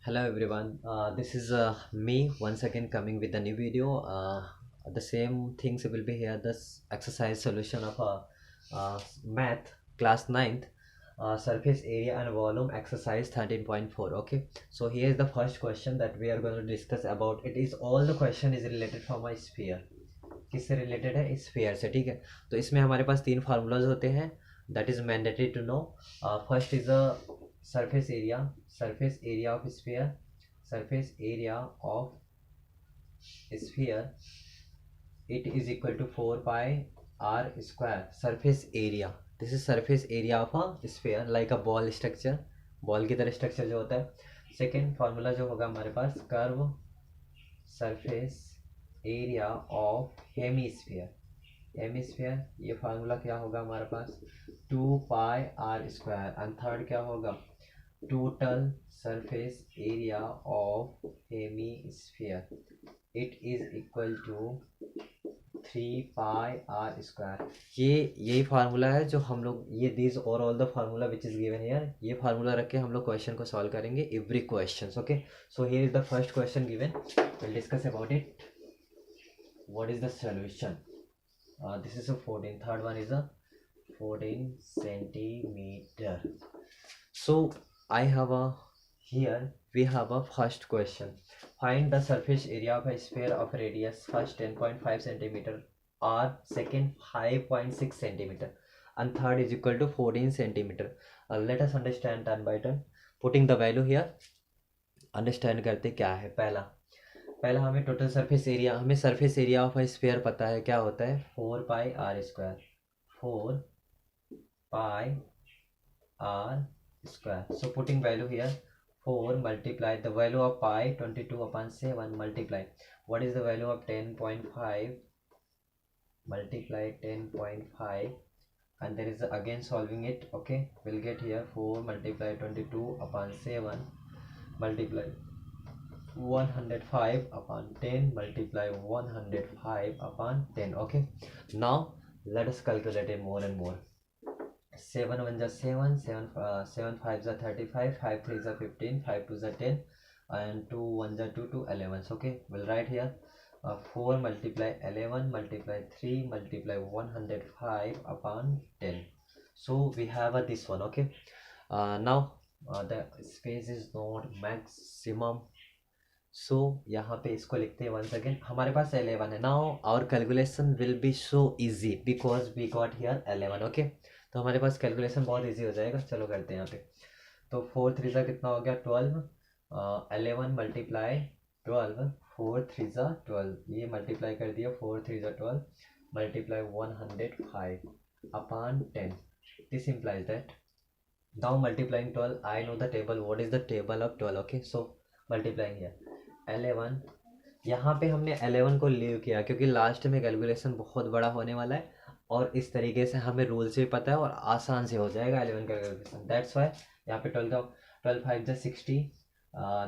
Hello everyone, this is me once again coming with a new video. The same things will be here, this exercise solution of math class ninth, surface area and volume exercise 13.4. Okay, so here is the first question that we are going to discuss about. It is all the question is related from my sphere. किससे related है? Sphere से, ठीक है। तो इसमें हमारे पास तीन formulas होते हैं, that is mandatory to know. First is a surface area of sphere, surface area of sphere, it is equal to 4 pi r square surface area. This is surface area of a sphere like a ball structure, ball की तरह structure जो होता है। Second formula जो होगा हमारे पास, curve surface area of hemisphere, ये फार्मूला क्या होगा हमारे पास, 2 pi are square. And third क्या होगा, total surface area of hemisphere, it is equal to 3 pi are square. ये यही फार्मूला है जो हम लोग, ये दिस और all the formula which is given here, ये फार्मूला रख के हम लोग क्वेश्चन को सॉल्व करेंगे, every question. Okay, so here is the first question given, will discuss about it. What is the solution? This is a 14. Third one is a 14 centimeter. So I have a, here we have a first question. Find the surface area of a sphere of radius first 10.5 centimeter, or second 5.6 centimeter, and third is equal to 14 centimeter. Let us understand turn by turn, putting the value here. Understand करते क्या है। पहला हमें total surface area, हमें surface area of sphere पता है, क्या होता है, 4 pi are square, 4 pi are square. So putting value here, 4 multiply the value of pi 22/7 multiply what is the value of 10.5 multiply 10.5 and there is again solving it. Okay, we'll get here 4 multiply 22/7 multiply 105 upon 10 multiply 105 upon 10. Okay, now let us calculate it more and more. 7 1 is 7, 7 5 is 35, 5 3 is 15, 5 2 is 10, and 2 1 is 2, 2 11. Okay, we'll write here 4 multiply 11 multiply 3 multiply 105 upon 10. So we have this one. Okay, now the space is not maximum, सो यहाँ पे इसको लिखते हैं once again, हमारे पास 11 है। Now our calculation will be so easy because we got here 11। Okay, तो हमारे पास कैलकुलेशन बहुत इजी हो जाएगा। चलो करते हैं यहाँ पे। तो 4 3 ज़ा कितना हो गया, 12, 11 मल्टीप्लाई 12, 4 3 ज़ा 12, ये मल्टीप्लाई कर दिया, 4 3 ज़ा 12 multiply 105 upon 10। This implies that now multiplying 12, I know the table, what is the table of 12? Okay, so multiplying here 11, यहाँ पे हमने 11 को लीव किया क्योंकि लास्ट में कैलकुलेशन बहुत बड़ा होने वाला है, और इस तरीके से हमें रूल से भी पता है और आसान से हो जाएगा 11 का कैलकुलेशन। दैट्स वाई यहाँ पे 12 5 जा 60,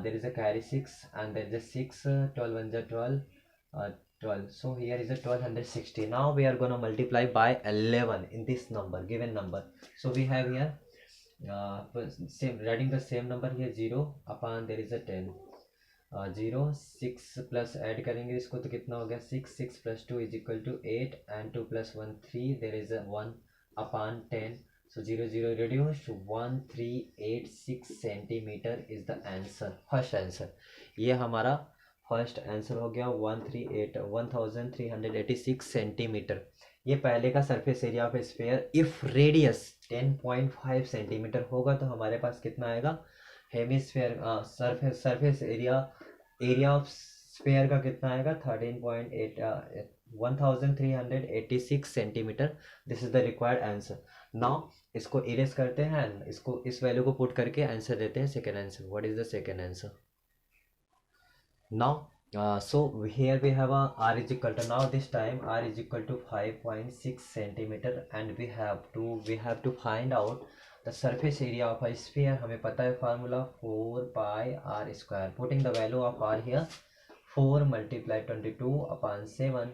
there is a carry 6 and there is a 6, 12 1 जा 12, so here is a 1260. Now we are going to multiply by 11 in this number, given number. So we have here same, writing the same number here, 0 upon there is a 10, 0 6 plus add करेंगे इसको तो कितना हो गया, 6 6 plus 2 is equal to 8 and 2 plus 1 3, there is 1 upon 10, so 0 0 reduce to 1386 centimetre is the answer, first answer. ये हमारा first answer हो गया, 1386 सेंटीमीटर। ये पहले का surface area of sphere. If radius 10.5 centimetre होगा तो हमारे पास कितना आएगा, hemisphere surface area of sphere का कितना आएगा, 13.8 1386 centimetre. This is the required answer. Now इसको इरेज करते हैं, इसको इस वैल्यू को पुट करके आंसर देते हैं, second answer. What is the second answer? Now so here we have a r is equal to, now this time r is equal to 5.6 centimeter and we have to find out the surface area of a sphere. हमें पता है formula 4 pi r square, putting the value of r here, 4 multiply 22/7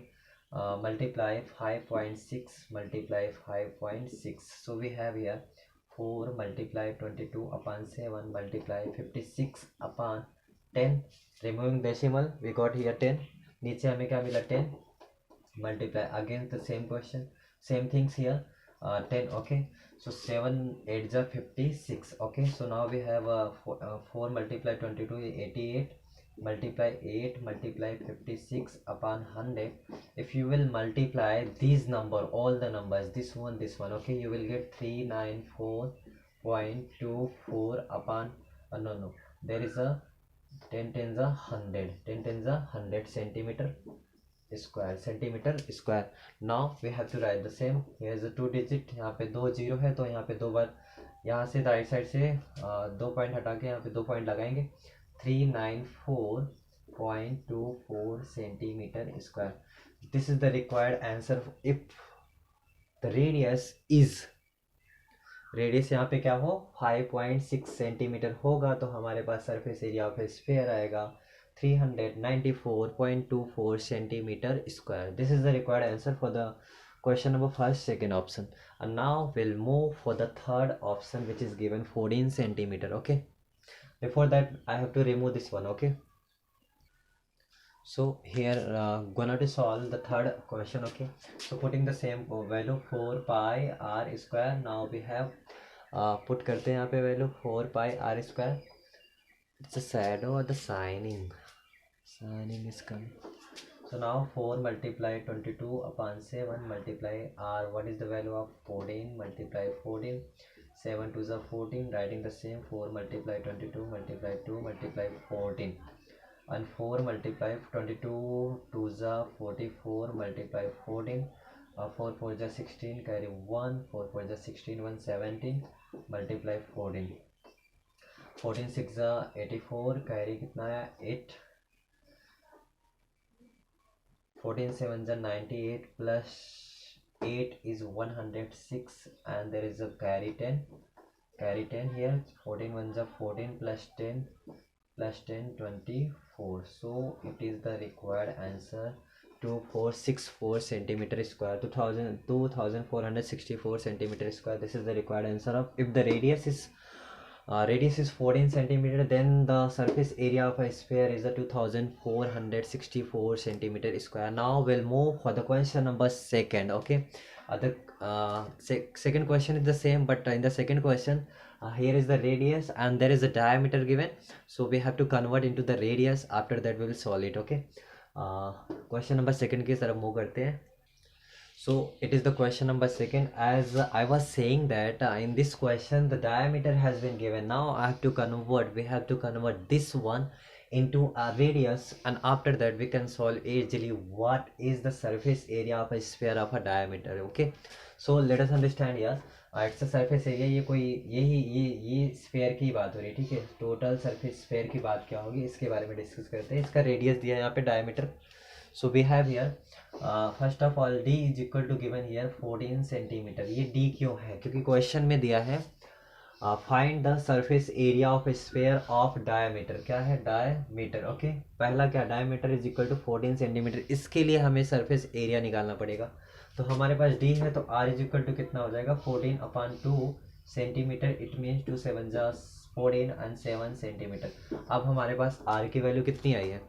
multiply 5.6 multiply 5.6, so we have here 4 multiply 22 upon 7 multiply 56 upon 10, removing decimal we got here 10, नीचे हमें क्या मिला 10, multiply again the same question, same things here, 10. Okay, so 7 8 are 56. Okay, so now we have 4 multiply 22 is 88, multiply 8 multiply 56 upon 100. If you will multiply these number, all the numbers, this one, okay, you will get 394.24 upon no, there is a 10 tens are 100, 10 tens are 100 centimeter square. Now we have to write the same. here is a 2 digit, यहाँ पे 2 zero है तो यहाँ पे 2 बार, यहाँ से right side से 2 point हटा के यहाँ पे 2 पॉइंट लगाएंगे, 394.24 centimetre square. This is the required answer if the radius यहाँ पे क्या हो 5.6 सेंटीमीटर होगा तो हमारे पास सरफेस एरिया ऑफ स्फीयर आएगा 394.24 centimeter square. This is the required answer for the question number first, second option. And now we'll move for the third option, which is given 14 centimeter. Okay, before that I have to remove this one. Okay, so here gonna to solve the third question. Okay, so putting the same value 4 pi r square. Now we have put करते हैं यहाँ पे value 4 pi r square. It's a shadow or the signing is coming. So now 4 multiply 22 upon 7 multiply r. What is the value of 14? Multiply 14. 7 2s are 14. Writing the same. 4 multiply 22 multiply 2 multiply 14. And 4 multiply 22 2s are 44 multiply 14. 4 4 is 16. Carry 1. 4 4 is 16. 1 17 multiply 14. 14 6 are 84. Carry कितना है 8. 14 7 is 98 plus 8 is 106 and there is a carry 10 here. 14 1 is 14 plus 10 24. So it is the required answer 2464 centimeter square, 2464 centimeter square. This is the required answer of, if the radius is 14 centimeter, then the surface area of a sphere is a 2464 centimeter square. Now we'll move for the question number second. Okay, the second question is the same, but in the second question here is the radius and there is a diameter given, so we have to convert into the radius. After that we will solve it. Okay, question number second की तरफ move करते हैं. So it is the question number second. As I was saying that in this question the diameter has been given. Now I have to convert, we have to convert this one into a radius, and after that we can solve easily what is the surface area of a sphere of a diameter. Okay, so let us understand here. It's a surface area. ये कोई ये sphere की बात हो रही है, ठीक है. टोटल सरफेस स्फेयर की बात क्या होगी इसके बारे में डिस्कस करते हैं. इसका रेडियस दिया है यहाँ पे diameter. So we have here first of all d is equal to given here 14 centimeter. ये d क्यों है? क्योंकि क्वेश्चन में दिया है find the surface area of sphere of diameter. क्या है? डायमीटर. ओके, पहला क्या, diameter is equal to 14 centimetre. इसके लिए हमें सरफेस एरिया निकालना पड़ेगा. तो हमारे पास d है तो r इज इक्वल टू कितना हो जाएगा 14 अपॉन 2 सेंटीमीटर. इट मीन्स 2 7 जा 14 एंड 7 सेंटीमीटर. अब हमारे पास r की वैल्यू कितनी आई है?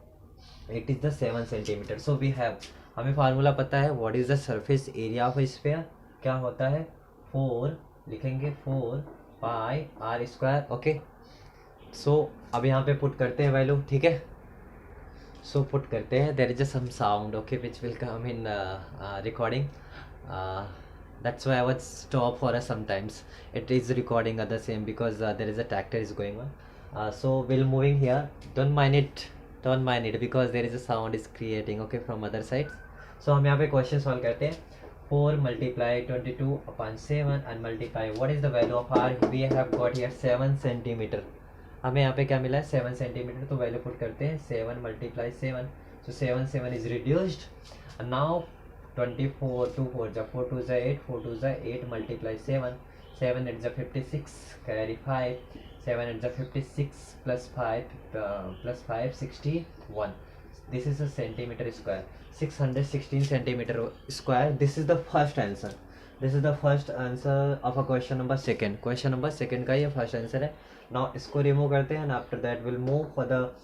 It is the 7 centimetre. So we have, हमें फार्मूला पता है what is the surface area of sphere. क्या होता है 4 लिखेंगे 4 pi are square. Okay, so अब यहाँ पे पुट करते हैं वैल्यू. ठीक है, सो पुट करते हैं. There is some sound okay which will come in recording. That's why I was stop for us sometimes. It is recording at the same because there is a tractor is going on. So we'll moving here. Don't mind it because there is a sound is creating okay from other sides. So हम यहाँ पे question solve करते हैं. 4 multiply 22 upon 7 and multiply what is the value of r. We have got here 7 centimeter. हमें यहाँ पे क्या मिला है 7 centimeter. तो वैल्यू पुट करते हैं 7 multiply 7. So 7 is reduced and now 24 2 4 जा 4 2 जा 8 4 2 जा 8 multiply 7 7 8 जा 56 carry 5 7 8 जा 56 plus 5 61. This is a centimeter square. 616 centimeter square. This is the first answer. This is the first answer of a question number second का ये first answer है. Now इसको remove करते हैं and after that will move for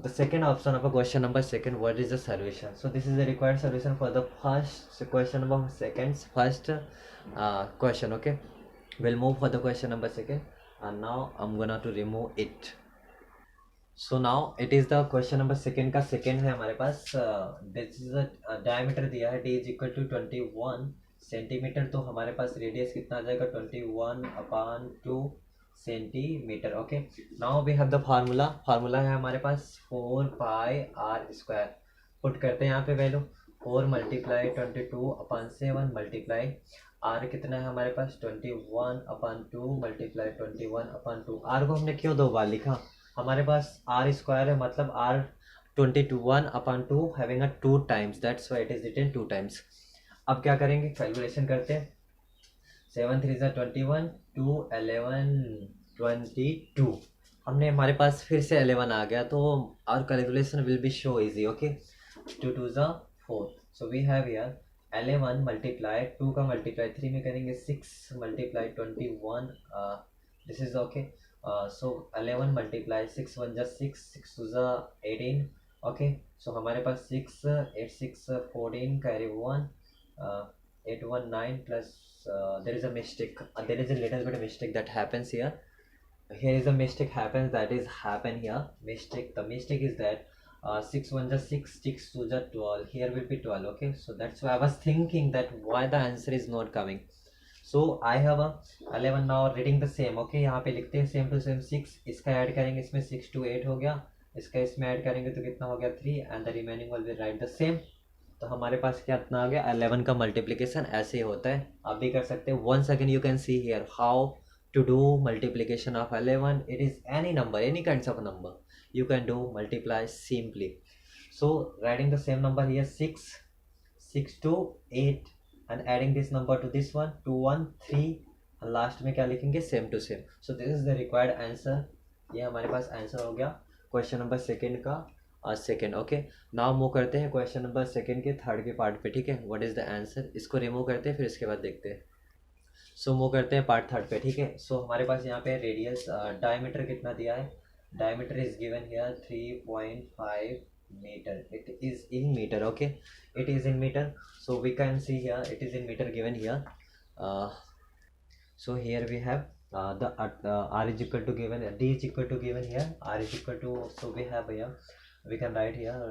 the second option of a question number second. What is the solution? So this is the required solution for the first question number second's first question. Okay, we'll move for the question number second and now I'm gonna to remove it. So now it is the question number second का second है हमारे पास. This is a diameter दिया है, d is equal to 21 centimetre. तो हमारे पास radius कितना आ जाएगा 21/2 centimetre. Okay, now we have the formula है हमारे पास 4πr². पुट करते हैं यहाँ पे वैल्यू 4 मल्टीप्लाई 22/7 मल्टीप्लाई आर कितना है हमारे पास 21/2 मल्टीप्लाई 21/2. आर को हमने क्यों 2 बार लिखा, हमारे पास r² है, मतलब r 21/2 having a 2 times, that's why it is written 2 times. अब क्या करेंगे, कैलकुलेशन करते हैं. 7 3 21, 2 11 22. हमने हमारे पास फिर से 11 आ गया तो our calculation will be so easy. Okay, 2 2 4. So we have here 11 multiply 2 का मल्टीप्लाई 3 में करेंगे 6 multiply 21. This is okay. So 11 multiply 6 1 6 6 2 18. Okay, so हमारे पास 6 8 6 14 carry 1 8 1 9 plus there is a mistake, there is a little bit of mistake that happens here. Here is a mistake happens, that is happen here mistake. The mistake is that 6 1 6 6 2 12, here will be 12. Okay, so that's why I was thinking that why the answer is not coming. So I have a 11 now reading the same. Okay, यहाँ पे लिखते हैं same to same 6, इसका add करेंगे, इसमें 6 2 8 हो गया, इसका इसमें ऐड करेंगे तो कितना हो गया 3 and the remaining will be right the same. तो हमारे पास क्या इतना आ गया 11 का मल्टीप्लिकेशन ऐसे ही होता है, आप भी कर सकते हैं. Once again you can see here how to do multiplication of 11. It is any number, any kinds of number you can do multiply simply. So writing the same number here 6 6 2 8 and adding this number to this one 2 1 3 and last में क्या लिखेंगे same to same. So this is the required answer. ये हमारे पास answer हो गया question number second का second. Okay, now move करते हैं क्वेश्चन नंबर सेकेंड के थर्ड के पार्ट पे. ठीक है, व्हाट इज द आंसर, इसको रिमूव करते हैं फिर इसके बाद देखते हैं. सो मूव करते हैं पार्ट थर्ड पे. ठीक है, सो हमारे पास यहाँ पे रेडियस डायमीटर कितना दिया है, diameter is given here 3.5 metre. It is in metre. Okay, it is in metre. So we can see here it is in metre given here. So here we have the r is equal to given, d is equal to given here, r is equal to, so we have here we can write here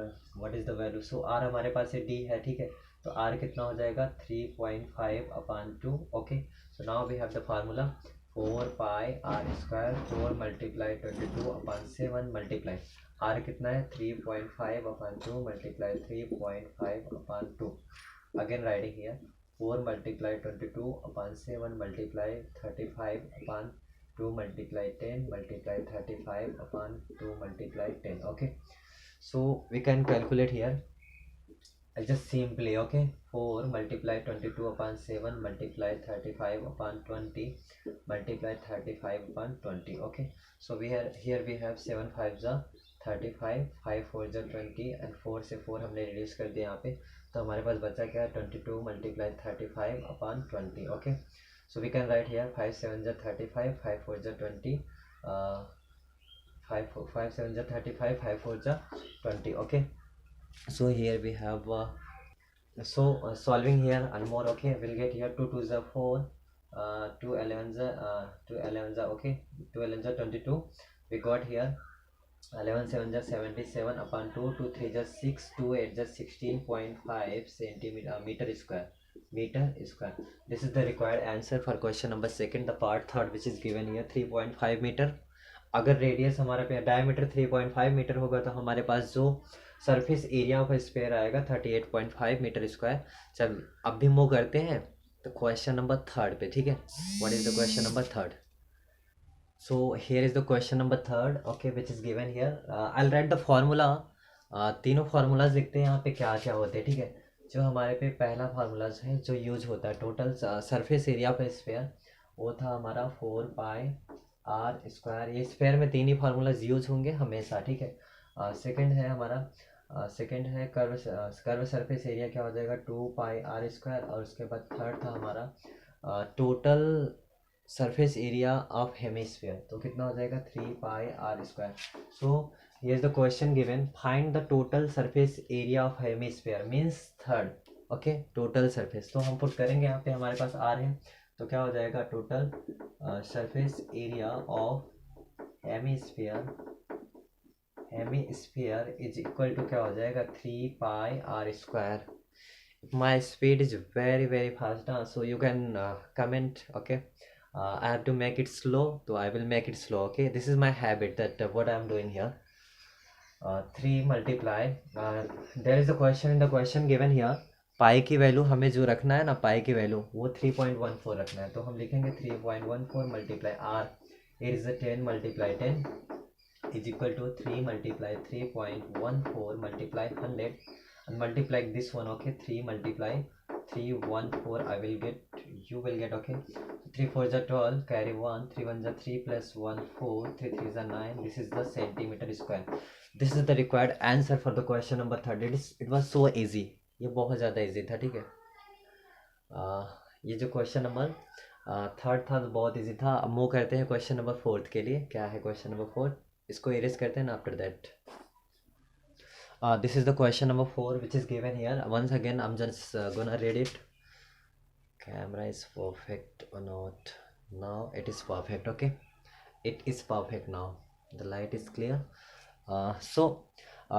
what is the value. so r हमारे पास है d है. ठीक है, तो r कितना हो जाएगा 3.5/2. Okay, so now we have the formula 4πr², 4 multiply 22/7 multiply r कितना है 3.5/2 multiply 3.5/2. Again writing here 4 multiply 22/7 multiply 35/2 multiply 10 multiply 35/2 multiply 10. Okay, so we can calculate here just simply. Okay, 4 multiply 22/7 multiply 35/20 multiply 35/20. Okay, so here we have 7 5 35, 5 4 20 and 4 से 4 हमने reduce कर दिया यहाँ पे, तो हमारे पास बचा क्या 22 multiply 35/20. Okay, so we can write here 5 7 35, 5 4 20, 5 7 35, 5 4 20. Okay, so here we have solving here and more. Okay, we'll get here 2 2 4, 2 11 okay, 2 11 22. We got here 11 7 77/2, 2 3 6, 2 8 16.5 centimeter meter square. This is the required answer for question number second, the part third, which is given here 3.5 metre. अगर radius हमारे पे diameter 3.5 metre होगा तो हमारे पास जो surface area of sphere आएगा 38.5 metre square. चल अब भी मूव करते हैं तो क्वेश्चन नंबर थर्ड पे. ठीक है, what is the question number third. So here is the question number third. Okay, which is given here. I'll write the formula. तीनों फार्मूलाज लिखते हैं यहाँ पे क्या क्या होते हैं. ठीक है, जो हमारे पे पहला फार्मूलाज है जो यूज होता है total surface area of sphere, वो था हमारा 4πr². ये स्फीयर में तीन ही फार्मूलाज यूज होंगे हमेशा. ठीक है, सेकंड है हमारा सेकेंड है कर्व सरफेस एरिया, क्या हो जाएगा 2 पाई r² और उसके बाद थर्ड था हमारा total surface area of hemisphere, तो कितना हो जाएगा 3 पाई r²। सो ये is the question given, find the total surface area of hemisphere means third, okay total surface. तो हम पुट करेंगे यहाँ पे, हमारे पास r है, तो क्या हो जाएगा total surface area of hemisphere is equal to क्या हो जाएगा 3 पाई r²। My speed is very very fast, so you can comment, okay. I have to make it slow, so I will make it slow, okay. This is my habit, that what I am doing here. 3 multiply, there is a question in the question given here, पाई की value हमें जो रखना है ना, पाई की value वो 3.14 रखना है, तो हम लिखेंगे 3.14 multiply r, it is 10 multiply 10 is equal to 3 multiply 3.14 multiply 100 and multiply this one, okay. 3 multiply 314 I will get, you will get, okay. 3 4 is 12, carry 1, 3 1 is 3 plus 1 4, 3 3 is 9, this is the centimeter square. This is the required answer for the question number 30. It was so easy, ये बहुत ज़्यादा easy था, ठीक है। ये जो question number third था तो बहुत इजी था। अब मूव करते हैं क्वेश्चन नंबर फोर्थ के लिए। क्या है क्वेश्चन नंबर फोर्थ, इसको इरेज करते हैं ना after that. This is the question number 4 which is given here. Once again I'm just gonna read it. Camera is perfect or not? Now it is perfect, okay. It is perfect now, the light is clear.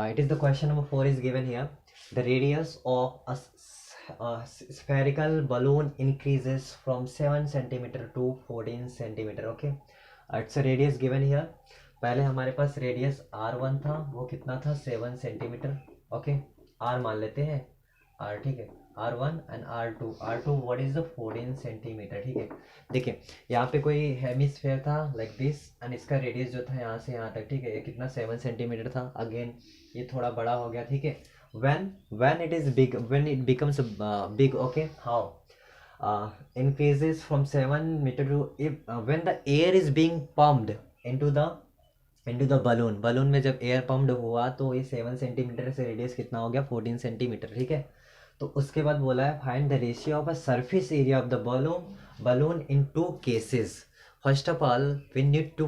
It is the question number 4 is given here. The radius of a spherical balloon increases from 7 centimeter to 14 centimeter, okay. It's a radius given here. पहले हमारे पास radius r1 था, वो कितना था 7 centimetre, okay. r मान लेते हैं, r, ठीक है, r1 and r2 what is the 14 centimetre, ठीक है। देखिए यहाँ पे कोई हेमिस्फेयर था लाइक दिस एंड इसका रेडियस जो था यहाँ से यहाँ तक, ठीक है, ये कितना 7 सेंटीमीटर था। अगेन ये थोड़ा बड़ा हो गया, ठीक है। when it is big, when it becomes big, okay, how increases from 7 meter to when the air is being pumped into the balloon में जब एयर पम्प्ड हुआ तो ये 7 सेंटीमीटर से रेडियस कितना हो गया 14 सेंटीमीटर, ठीक है। तो उसके बाद बोला है find the ratio of a surface area of the balloon in 2 cases. First of all we need to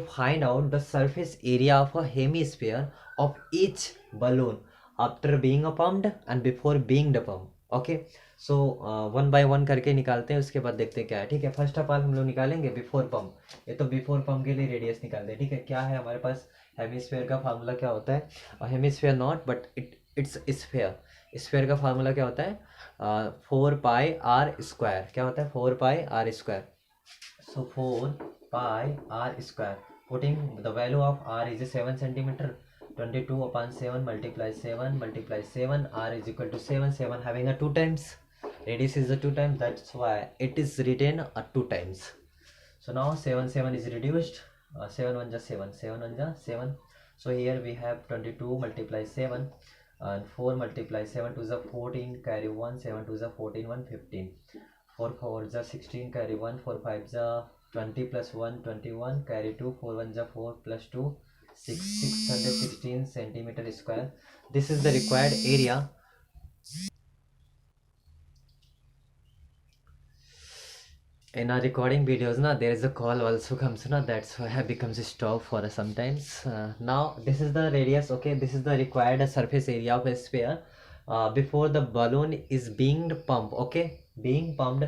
find out the surface area of a hemisphere of each balloon after being pumped and before being pumped, okay. So 1 by 1 करके निकालते हैं, उसके बाद देखते हैं क्या है, ठीक है। फर्स्ट ऑफ ऑल हम लोग निकालेंगे बिफोर पम्प, ये तो बिफोर पम्प के लिए रेडियस निकालते हैं, ठीक है। क्या है हमारे पास, हेमिस्फेयर का फार्मूला क्या होता है, hemisphere not but it's sphere का फार्मूला क्या होता है 4 पाई r², क्या होता है 4 पाई r²। So 4 pi r², putting the value of r is 7 centimetre, 22/7 multiply 7 r is equal to 7 having a 2 times, radius is a 2 times, that's why it is written a 2 times. So now 7 is reduced, 7 1 is 7, 7 1 is 7. So here we have 22 multiply 7 and 4 multiply 7 2 is 14, carry 1, 7 2 is 14, 1 15, 4 4 is 16, carry 1, 4 5 is 20 plus 1 21, carry 2, 4 1 is 4 plus 2 616 centimeter square. This is the required area. In our recording videos na, there is a call also comes na, that's why I becomes stop for sometimes. Now this is the radius, okay, this is the required surface area of a sphere before the balloon is being pumped, okay, being pumped.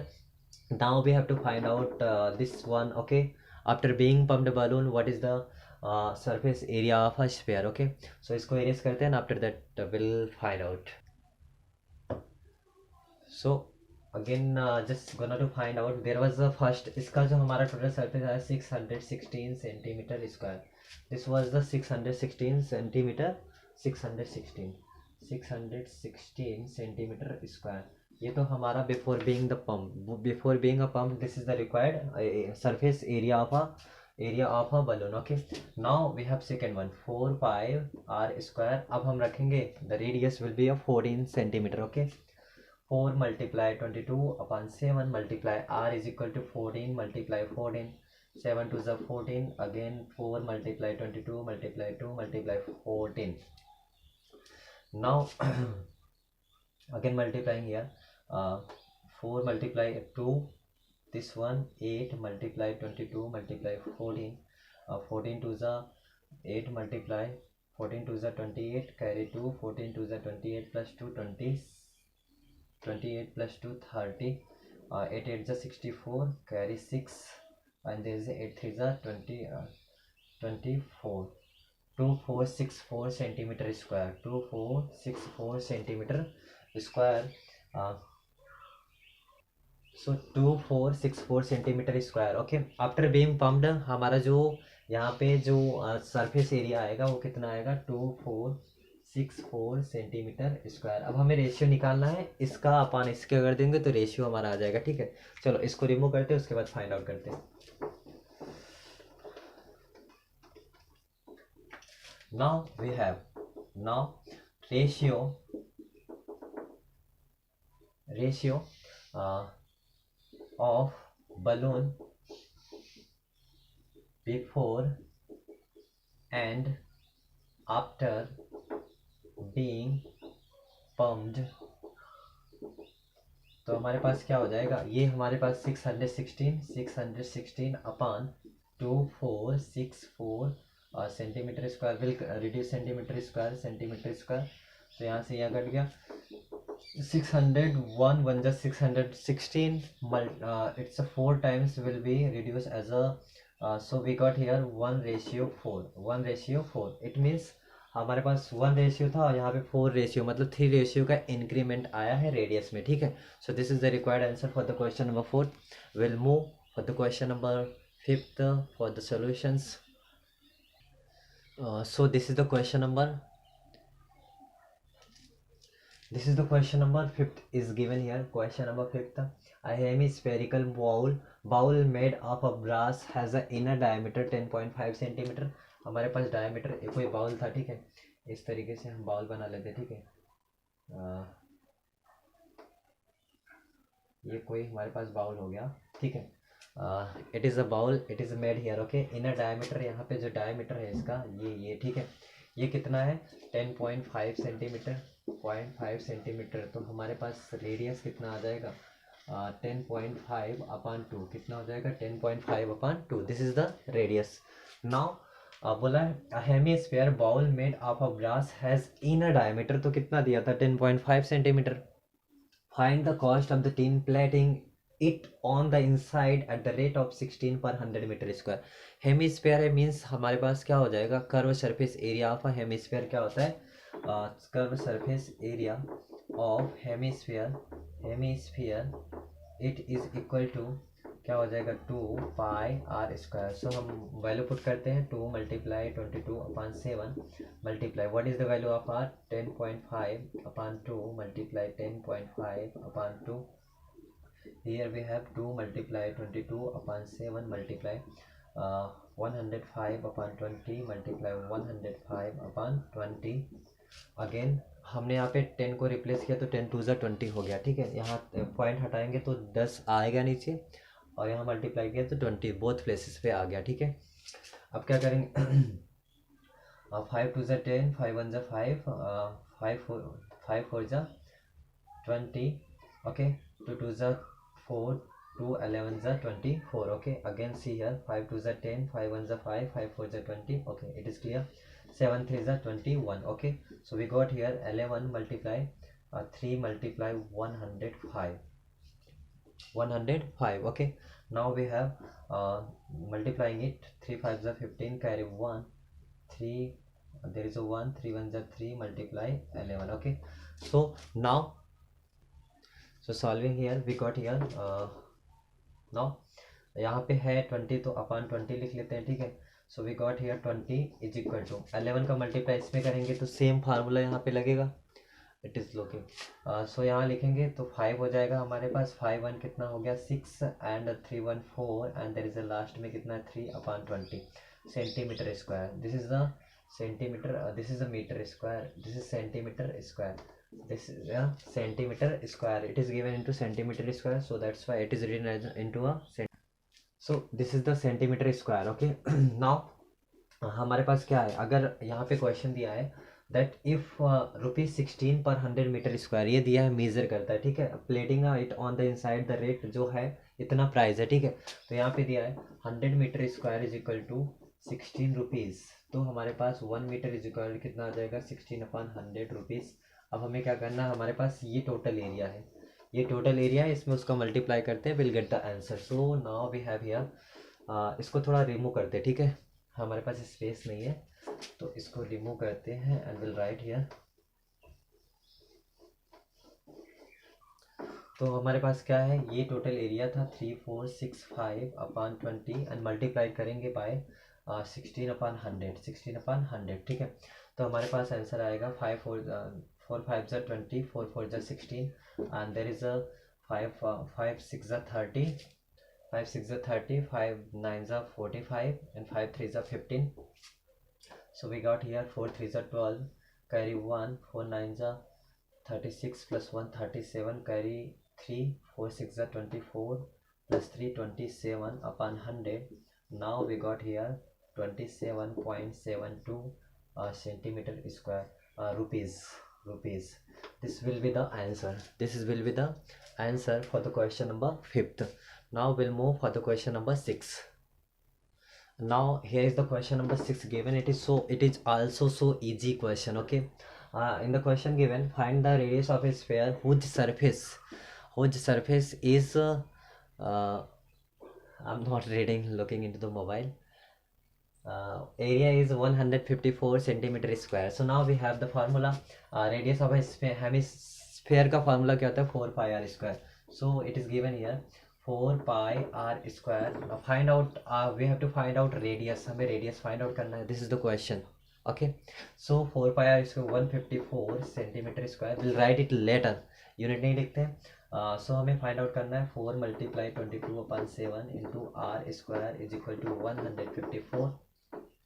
Now we have to find out this one, okay. After being pumped balloon, what is the surface area of a sphere, okay. So इसको erase करते हैं, after that we'll find out. So again just gonna to find out, there was the first, इसका जो हमारा total surface है 616 centimeter square. This was the 616 centimeter, 616 centimeter square. ये तो हमारा before being the pump, before being a pump, this is the required surface area of a balloon, okay. Now we have second one 4 pi r². अब हम रखेंगे the radius will be a 14 centimeter, okay. 4 multiply 22/7 multiply r is equal to 14 multiply 14, 7 2 is 14, again 4 multiply 22 multiply 2 multiply 14. Now again multiplying here, 4 multiply 2, this one 8 multiply 22 multiply 14, 14 2 is 8 multiply 14 2 is 28, carry 2, 14 2 is 28 plus 2 20, 28 plus 2 30, 8 8 is 64, carry 6, and there is 8 3 is 20, 24. 2464 centimeter square, 2464 centimeter square. So 2464 centimetre square. Okay, after being pumped हमारा जो यहाँ पे जो surface area आएगा वो कितना आएगा 2464 centimetre square. अब हमें रेशियो निकालना है इसका, अपन इसके अगर देंगे तो रेशियो हमारा आ जाएगा. ठीक है, चलो इसको रिमूव करते हैं, उसके बाद फाइंड आउट करते हैं. Now we have ratio of balloon before and after being pumped. तो हमारे पास क्या हो जाएगा, ये हमारे पास 616 upon 2464 centimetre square will reduce centimetre square. तो यहाँ से यह घट गया 601 1 just 616, it's a 4 times will be reduced as a so we got here 1:4. It means हमारे पास 1 रेशियो था और यहाँ पे 4 रेशियो मतलब 3 रेशियो का इंक्रीमेंट आया है रेडियस में. ठीक है, so this is the required answer for the question number 4. Will move for the question number 5th for the solutions. So this is the question number 5th is given here. Question number 5th, a hemispherical bowl made of a brass has a inner diameter 10.5 centimeter. हमारे पास diameter कोई bowl था. ठीक है, इस तरीके से हम bowl बना लेते. ठीक है, ये कोई हमारे पास बाउल हो गया. ठीक है, it is a bowl, it is made here. Okay, inner diameter, यहाँ पे जो डायमीटर है इसका ये ठीक है, ये कितना है 10.5 सेंटीमीटर. 0.5 सेंटीमीटर. तो हमारे पास रेडियस कितना आ जाएगा 10.5 अपॉन 2. कितना हो जाएगा 10.5 upon 2. This is the radius. Now बोला है hemisphere bowl made of a brass has inner diameter. तो कितना दिया था 10.5 centimetre. Find the cost of the tin plating it on the inside at the rate of 16 per 100 metre square. Hemisphere है means हमारे पास क्या हो जाएगा curve surface area of hemisphere. क्या होता है curve surface area of hemisphere it is equal to क्या हो जाएगा 2 पाई आर स्क्वायर. सो हम वैल्यू पुट करते हैं 2 multiply 22 upon 7 multiply what is the value of r 10.5 upon 2 multiply 10.5 upon 2. Here we have 2 multiply 22 upon 7 multiply 105 upon 20 multiply 105 upon 20. Again हमने यहाँ पे 10 को रिप्लेस किया तो 10 2 ज़ा 20 हो गया. ठीक है, यहाँ पॉइंट हटाएंगे तो 10 आएगा नीचे और यहाँ मल्टीप्लाई किया तो 20 बोथ प्लेसेस पे आ गया. ठीक है, अब क्या करेंगे 5 2 ज़ा 10 5 1 ज़ा 5 5 4 ज़ा 20. ओके, 2 2 ज़ा 4 2 11 ज़ा 24. okay, again see here 5 2 ज़ा 10 5 1 ज़ा 5 5 4 ज़ा 20. okay, it is clear. 7 3 ज़ा 21. okay, so we got here 11 multiply 3 multiply 105. okay, now we have multiplying it 3 5 ज़ा 15 carry 1 3 there is a 1 3 1 ज़ा 3 multiply 11. okay, so now so solving here we got here now यहाँ पे है 20 तो upon 20 लिख लेते हैं. ठीक है, so we got here 20 is equal to 11 का मल्टीप्लाई इसमें करेंगे तो सेम फार्मूला यहाँ पे लगेगा. इट इज़ लुकिंग सो यहाँ लिखेंगे तो 5 हो जाएगा हमारे पास. 5 1 कितना हो गया 6 and 3 1 4 and there is a last में कितना 3 upon 20 centimetre square. This is the centimetre, this is a metre square, this is centimetre square. This is a centimeter square. It is given into centimeter square, so that's why it is written as into a so this is the centimetre square. Okay now हमारे पास क्या है, अगर यहाँ पे question दिया है that if ₹16 पर 100 मीटर स्क्वायर, ये दिया है मेजर करता है, ठीक है, plating it on the inside the rate जो है इतना प्राइस है, ठीक है। तो यहाँ पे दिया है 100 metre square is equal to 16 rupees. तो हमारे पास 1 मीटर इज इक्वल कितना आ जाएगा 16/100 रुपीज़। अब हमें क्या करना है, हमारे पास ये टोटल एरिया है, ये टोटल एरिया है, इसमें उसका मल्टीप्लाई करते हैं, will get the answer. So now we have here, इसको थोड़ा रिमूव करते हैं, ठीक है, हमारे पास स्पेस नहीं है तो इसको रिमूव करते हैं एंड विल राइट हियर। तो हमारे पास क्या है, ये टोटल एरिया था 3465/20 एंड मल्टीप्लाई करेंगे बाय 16/100, ठीक है। तो हमारे पास आंसर आएगा 4 5 ज़ा 20, 4 4 ज़ा 16 एंड देर इज़ अ 5 6 ज़ा 30, 5 6 ज़ा 30, 5 9 ज़ा 45 एंड 5 3 ज़ा 15। So we got here 4 3 ज़ा 12, carry 1, 4 9 ज़ा 36 plus 1 37, carry 3, 4 6 ज़ा 24 plus 3 27/100. Now we got here 27.72 centimeter square, rupees. This will be the answer. This will be the answer for the question number 5th. Now we'll move for the question number 6. Now here is the question number 6 given. It is also so easy question. Okay, in the question given, find the radius of a sphere whose surface is I'm not reading, looking into the mobile. Area is 154 centimeter square. So now we have the formula. Radius of a sphere का formula क्या होता है, 4 pi r square. So it is given here 4 pi r square. Now find out, we have to find out radius, हमें radius find out करना है. This is the question. Okay, so 4 pi r square 154 centimeter square. We'll write it later, unit नहीं लिखते हैं. So हमें find out करना है 4 × 22/7 into r square is equal to 154.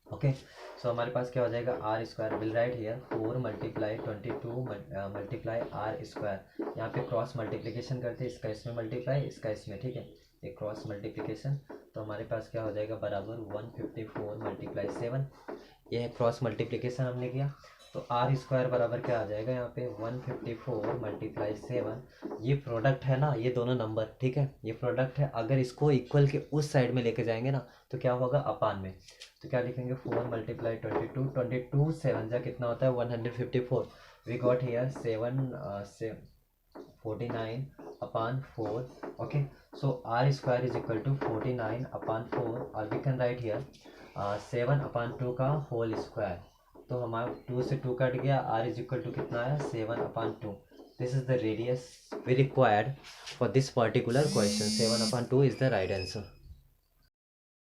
Okay, so हमारे पास क्या हो जाएगा, r square, will write here 4 × 22 multiply r square. यहाँ पे क्रॉस मल्टीप्लिकेशन करते हैं, इसका इसमें मल्टीप्लाई, इसका इसमें, ठीक है, एक क्रॉस मल्टीप्लिकेशन. तो हमारे पास क्या हो जाएगा बराबर 154 × 7. ये है क्रॉस मल्टीप्लिकेशन हमने किया. तो आर स्क्वायर बराबर क्या आ जाएगा यहाँ पे 154 × 7. ये प्रोडक्ट है ना, ये दोनों नंबर, ठीक है, ये प्रोडक्ट है. अगर इसको इक्वल के उस साइड में लेके जाएंगे ना तो क्या होगा अपान में. तो क्या लिखेंगे 4 × 22 7 जा कितना होता है 154. We got here 49/4. Okay, so r square is equal to 49/4 और वी कैन राइट हियर 7/2 का होल स्क्वायर. तो हमारा 2 से 2 कट गया, आर इज इक्वल टू कितना आया 7/2. This is the radius we required for this particular question. 7/2 is the right answer.